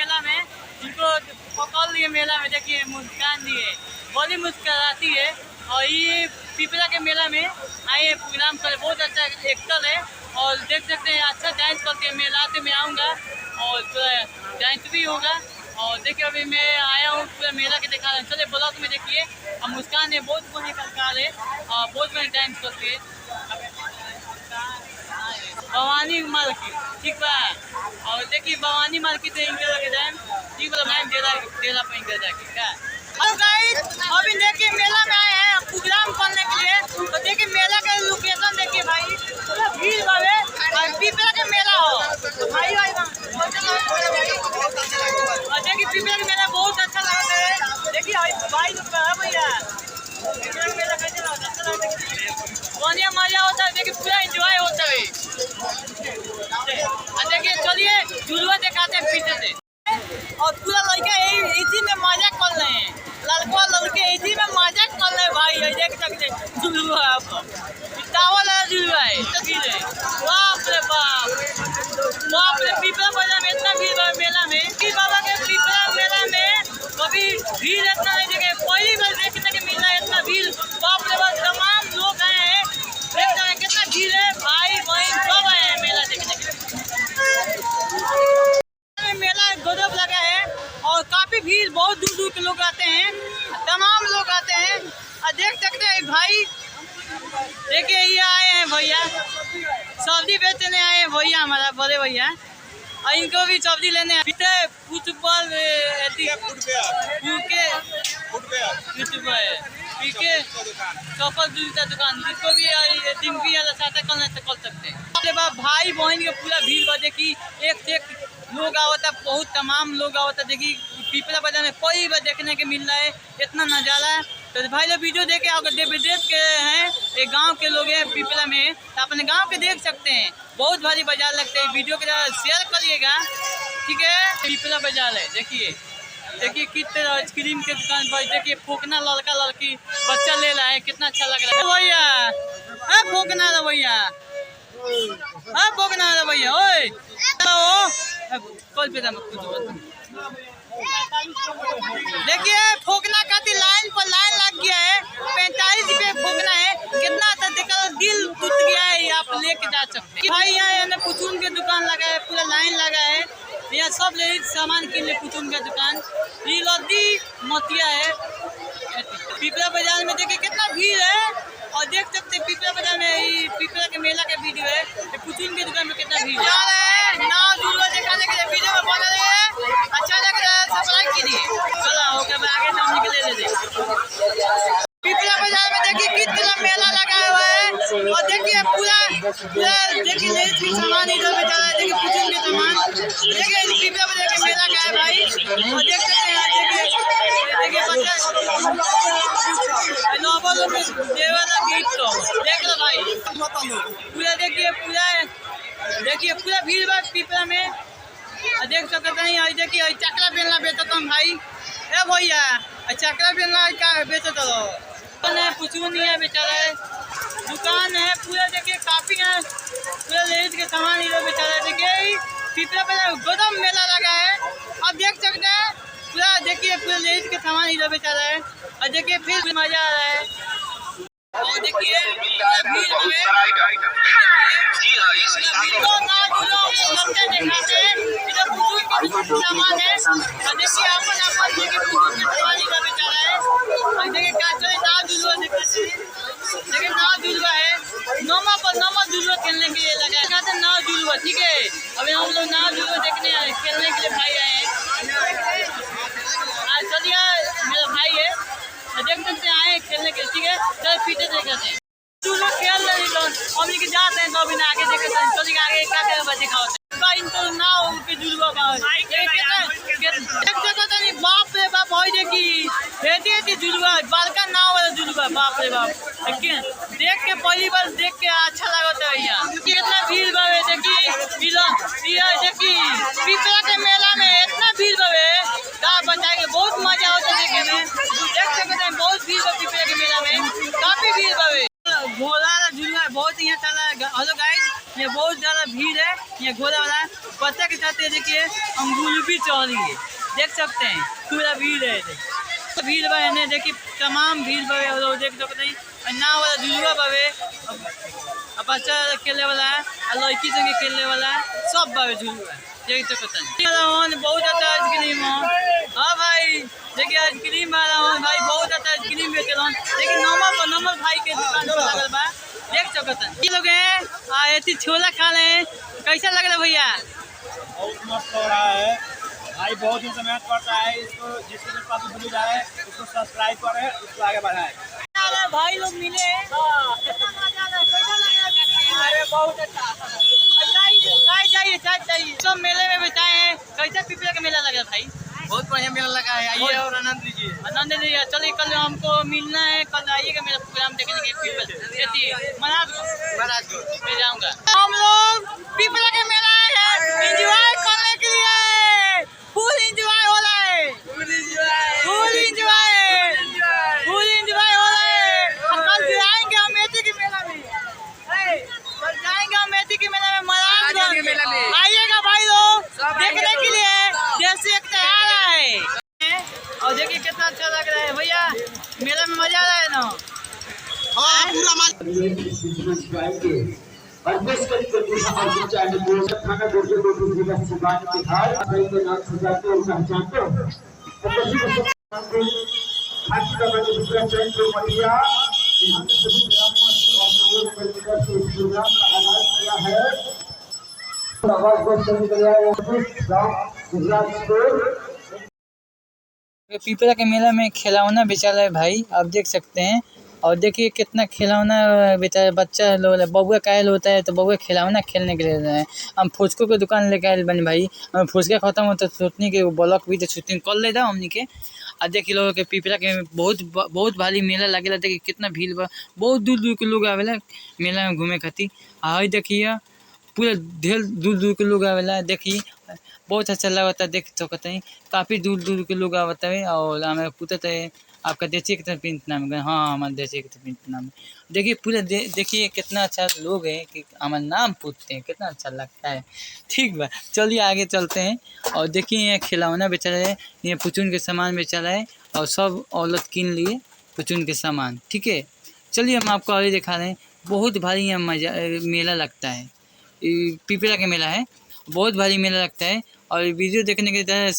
मेला में, इनको पकड़ लिए मेला में। देखिए मुस्कान दिए, बड़ी मुस्कुराती है। और ये पिपरा के मेला में आए प्रोग्राम करे, बहुत अच्छा एक्टर है। और देख सकते हैं अच्छा डांस करती है। मेला से मैं आऊँगा और डांस भी होगा। और देखिए अभी मैं आया हूँ पूरा मेला के दिखा रहा हूँ। चलिए ब्लॉग में देखिए। और मुस्कान है बहुत बड़ी कलाकार है और बहुत बड़ी डांस करती है। भवानी मार्केट ठीक बा। और देखिए भवानी मार्केट है इनके लगे जाए ठीक बा। मैम डेरा पे इनके जाके क्या। हेलो गाइस, अभी देखिए मेला में आए हैं प्रोग्राम करने के लिए। तो देखिए मेला का लोकेशन देखिए भाई, पूरा भीड़ भावे और पिपरा का मेला हो भाई। और देखिए पिपरा का मेला बहुत अच्छा लगता है। देखिए भाई लोग भैया पिपरा का मेला कैसे लगता है, बढ़िया मजा होता है। देखिए पूरा एंजॉय होता है। देखिए चलिए झुलुआ दिखाते हैं पीछे से। और पूरा लड़का इसी में मजा कर रहे हैं, लड़का लड़के इसी में मजा कर रहे हैं भाई। देख सकते झुलुआ आप टावर वाला झुलुआ है। बाप रे बाप, बाप रे पिपरा बाजार में इतना भीड़ है मेला में कि बाबा के पिपरा मेला में कभी भीड़ इतना नहीं देखे, पहली बार देखने के मिल रहा है इतना भीड़। बाप रे बाप तमाम लोग आए हैं, देख रहे हैं कितना भीड़ है। भाई बहन सब आए हैं मेला देखने के। मेला गजब लगा है और काफी भीड़, बहुत दूर दूर के लोग आते हैं, तमाम लोग आते हैं। और देख सकते हैं भाई, देखिए ये आए हैं भैया, सब्जी बेचने आए हैं भैया, हमारा बड़े भैया। और इनको भी सब्जी लेने फुटबॉल चौपल जूता दुकान, जिसको भी डिम्पी वाला साथ करना तो कर सकते हैं। अरे बाप भाई बहन के पूरा भीड़ बा। देखी एक से एक लोग आवता, बहुत तमाम लोग आवता। देखी पिपरा बाजार में कोई बार देखने के मिल रहा है इतना नज़ारा। तो भाई लोग वीडियो देखे अगर देख के हैं एक गांव के लोग हैं पिपरा में, तो अपने गांव के देख सकते हैं। बहुत भारी बाजार लगते हैं। वीडियो के शेयर करिएगा ठीक है। पिपरा बाजार है, देखिए देखिए कितने आइसक्रीम के दुकान पर। देखिए फोकना लड़का लड़की बच्चा ले रहा है, कितना अच्छा लग रहा है भैया। फोकना रहा भैया, फोकना रहा भैया। ओए कल पे देखिए फोकना खातिर लाइन पर लाइन लग गया है। 45 रुपये फोकना है, कितना अच्छा देखा, दिल टूट गया है। आप लेके जा सकते हैं भाई। यहाँ पुचून के दुकान लगा है, पूरा लाइन लगा है। यहाँ सब ले सामान किन ले पुचून का दुकान। ये लद्दी मोतिया है पिपरा बाजार में। देखिए कितना भीड़ है और देख सकते हैं पिपरा बाजार में पिपरा के मेला का वीडियो है। पुचून के दुकान में कितना भीड़ जा रहा है। नाव झूला दिखाने के लिए वीडियो में बना रहे हैं, अच्छा लग रहा है, सब्सक्राइब कीजिए। चला होकर आगे नाम निकले ले पिपरा बाजार में। देखिए कितना मेला लगा हुआ है और देखिए पूरा देखिए लेडीज की सामान इधर बेचा रहा है। देखिए पुचून के सामान देखिए पिपरा बाजार के मेला का है भाई। और देख सकते हैं देखिए बच्चा गीत तो देख लो भाई पूरा। देखिए पूरा भीड़ भाड़ पिपरा में देख सकते हैं। देखिए चकला बेलना बेचता हूँ भाई। ए भैया चकला बेलना क्या बेचता रहो, पुचून है बेचारा है, दुकान है पूरा। देखिए काफी है, पूरा लेडीज के सामान इधर बेचारा है। देखिए पिपरा बाजार गजब मेला लगा है, आप देख सकते हैं पूरा। देखिए पूरा लेडीज के सामान इधर बेचारा है और देखिए फिर मजा आ रहा है। और देखिए सामान है और देखिए अपन देखिए नाव झुलवा है। नौमा पर नौमा झुलवा खेलने के लिए लगा है, नाव झुलवा ठीक है। अभी हम लोग नाव झुलवा देखने खेलने के लिए भाई आए हैं। चलिए मेरा भाई है, देख सकते हैं आए खेलने के लिए ठीक है। चल पीछे देखते हैं झूलो खेल रहे लोग। हम लेके जाते हैं तो अभी आगे देखते हैं। चलिए आगे क्या क्या दिखाओ तो नाव के झुलवा बाप रे बाप। हो देखी झुलवा बालका नाव वाला झुलवा, बाप रे बाप। देख के पहली बार देख के अच्छा लगता है। यहाँ कितना भीड़ भावे। देखी पिपरा के मेला में इतना भीड़ भावे क्या बताएंगे, बहुत मजा होता है देखने में। देख सकते हैं बहुत भीड़ है पिपरा के मेला में, काफी भीड़ भावे। घोड़ा वाला झूला बहुत यहाँ चला है। हेलो गाइस, ये बहुत ज्यादा भीड़ है। ये घोड़ा वाला बच्चा के साथ देखिए हम गुलबी चौड़ी देख सकते हैं, पूरा भीड़ है। भीड़ बा देखिए, तमाम भीड़ बवे और देख सकते हैं ना वाला झुलुआ बवे, बच्चा खेलने वाला है, लड़की संगे खेलने वाला है, सब बवे झुलुआ देख सकते हैं। बहुत अच्छा आइसक्रीम हो। हाँ भाई देखिए आइसक्रीम वाला हो भाई, बहुत अच्छा आइसक्रीम बेचे रहा, लेकिन नंबर भाई के दुकान पर लगल बा देख सकते हैं। ये लोग हैं ऐसी छोला खा रहे हैं, कैसा लग रहा है भैया? बहुत मस्त हो रहा है भाई, बहुत ही मेहनत करता है। इसको जिसके पास भूल जाए उसको सब्सक्राइब करे, उसको आगे बढ़ाए। भाई लोग मिले अरे बहुत अच्छा चाहिए सब मेले में बिताए हैं। कैसा पिपला का मेला लगा भाई? बहुत बढ़िया मेला लगा है, आइए और आनंद लीजिए। आनंद लीजिए। चलिए कल हमको मिलना है, कल आइएगा मेरा प्रोग्राम देखने के पीपल महाराजगंज में जाऊँगा। हम लोग पिपला के मेला है एंजॉय करने के लिए, फुल एंजॉय हो रहा है, फुल एंजॉय हो रहा है। कल जाएंगे हम मेथी के मेला में, कल जाएंगे हम मेथी के मेला में महाराजगंज में। आइएगा भाई लोग देखने के लिए, जैसे एक तैयार है। और देखिए कितना अच्छा लग रहा है भैया, मेला में मजा आ रहा है ना। हाँ पूरा और देश के और चाहे वो थाना दोषी को दूसरी का सुबान के हाल कई के नाम सजाते और पहचानते हो तो किसी को हाथी का बच्चा दूसरा चैन को मटिया हम सभी ग्रामवासी और लोगों को मिलकर इस प्रोग्राम का आगाज किया है। आवाज को सुन के लिए गुजरात स्टोर पिपला के मेला में खिलौना बेचा रहा है भाई, आप देख सकते हैं। और देखिए कितना खिलौना बेचा, बच्चा लोग बबुआ कायल होता है तो बबुआ खिलौना खेलने के लिए रहे हैं। हम फुचकों की दुकान लेके आए बने भाई, फुचका खत्म होता तो छुटनी के ब्लॉक भी तो छुटनी कर ले था हमनी के। और देखिए लोग के पिपला के बहुत भारी मेला लगेला, देखिए कितना भीड़ बा, बहुत दूर दूर के लोग आवेला मेला में घूमे खातिर। हाई देखिए पूरा ढेर दूर दूर के लोग आवेला, देखिए बहुत अच्छा लगता है देख सकते हैं, काफ़ी दूर दूर के लोग आवता है। और हमें पूछते है आपका देसी के पिंट नाम है? हाँ हमारे देसी के पिंट नाम है। देखिए पूरा देखिए कितना अच्छा लोग हैं कि हमारा नाम पूछते हैं, कितना अच्छा लगता है। ठीक बा चलिए आगे चलते हैं। और देखिए ये खिलौना बेचा रहा है, ये पुचुन के सामान बेचा रहा है और सब औरत कीन लिए पुचुन के सामान। ठीक है चलिए हम आपको आगे दिखा रहे हैं। बहुत भारी यहाँ मजा मेला लगता है, पिपला के मेला है, बहुत भारी मेला लगता है। और वीडियो देखने के लिए